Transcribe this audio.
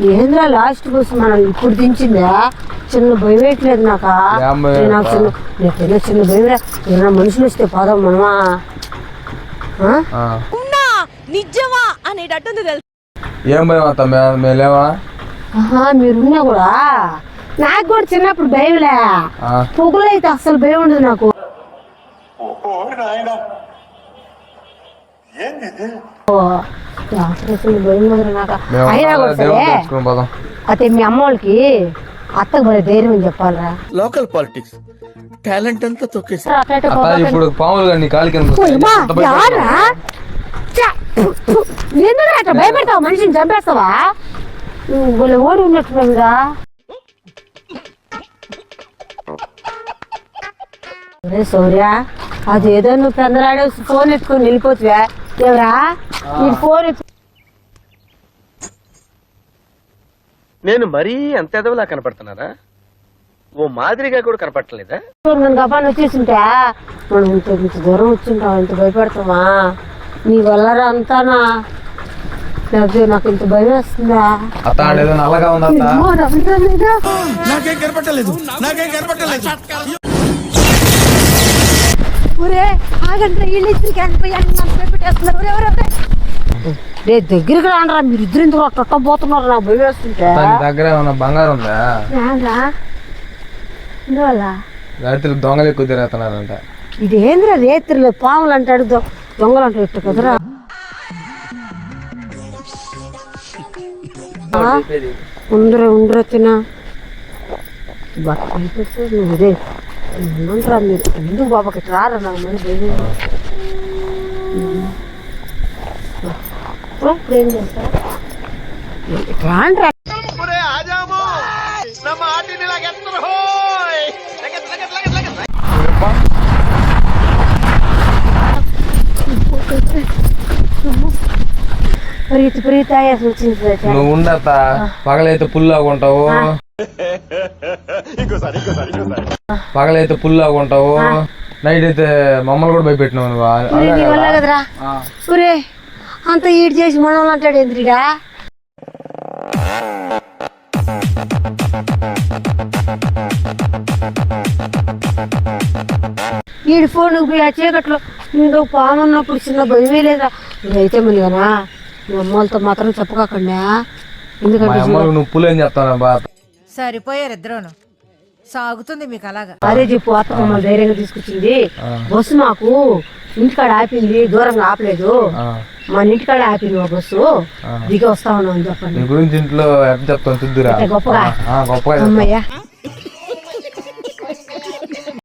ఏంద్రా last bus మనం ఇప్పుడు దించిందా? చిన్న భయం వేయట్లేదు నాకు చిన్న భయం ఏమైనా మనుషులు వస్తే పోదాం మనమా నిజమా అనేటట్టుంది తెలుసు. ఏం భయం అవుతా మేలేవా? మీరున్నా కూడా నాకు కూడా చిన్నప్పుడు భయంలే, పొగులైతే అసలు భయం ఉండదు నాకు. భయం ఉండదు నాకు. అయినా కూడా అయితే మీ అమ్మ వాళ్ళకి అత్తకు భలే ధైర్యం అని చెప్పాలరా. లోకల్ పాలిటిక్స్ టాలెంట్ అంతా తొక్కేసి ఇప్పుడు పాములు అట్లా భయపెడతావు, మనిషిని చంపేస్తావా? భలే ఓడి ఉన్నట్టున్నావురా. సౌర్య అది ఏదో నువ్వు పెందలాడే ఫోన్ ఎత్తుకొని వెళ్ళిపోతువా? ఎవరా ఈ ఫోన్ నేను మరీ అంత ఎదవలా కనపడుతున్నారా? ఓ మాదిరిగా కూడా కనపడలేదా? గబాన్ వచ్చేసింటా మనం ఇంత దూరం వచ్చింటాం, ఇంత భయపడతామా? నీ వల్లరా అంతానా? లేకపోతే నాకు ఇంత భయం వేస్తుందా? దగ్గరికి రానరా, మీరు ఇద్దరు ఇందులో టొట్టబోతున్నారు, నాకు భయం వేస్తుంటే. దగ్గర బంగారం ఉందా? రాత్రి దొంగలు ఎక్కువ తిరుగుతున్నారంట. ఇదేంద్రా రేత్రిలో పాములు అంటాడు, దొంగలు అంటాడు ఇట్ట కదరా. ఉండరా తినా నువ్వుదే ఉండరా మీరు ఎందుకు బాబాకి రారా నాకు మరి ఇప్పుడు ఏం చేస్తారా? రాండ్రా నువ్వు ఉండత పగలైతే పుల్లాగా ఉంటావు, పగలైతే పుల్లాగా ఉంటావు, నైట్ అయితే మమ్మల్ని కూడా భయపెట్టినావు నువ్వు కదరా. అంత ఈడు చేసి మనల్ని అంటాడు ఎందుకురా? ఈడు ఫోన్ చీకట్లో నేను పాము ఉన్నప్పుడు చిన్న భయమే లేదా? ఇదైతే మళ్ళీనా మీ అమ్మలతో మాత్రం చెప్పకండి, ఎందుకంటే నువ్వు పులేం చెప్తాను. సరిపోయారు ఇద్దరును, సాగుతుంది మీకు అలాగా. అదే చెప్పు, అత్త మమ్మల్ని ధైర్యంగా తీసుకొచ్చింది. బస్సు మాకు ఇంటికాడ ఆపింది, దూరంగా ఆపలేదు, మన ఇంటికాడ ఆపింది మా బస్సు, దిగి వస్తా ఉన్నాం అని చెప్పండి. గురించి ఇంట్లో చెప్తాను గొప్పగా. అమ్మయ్యా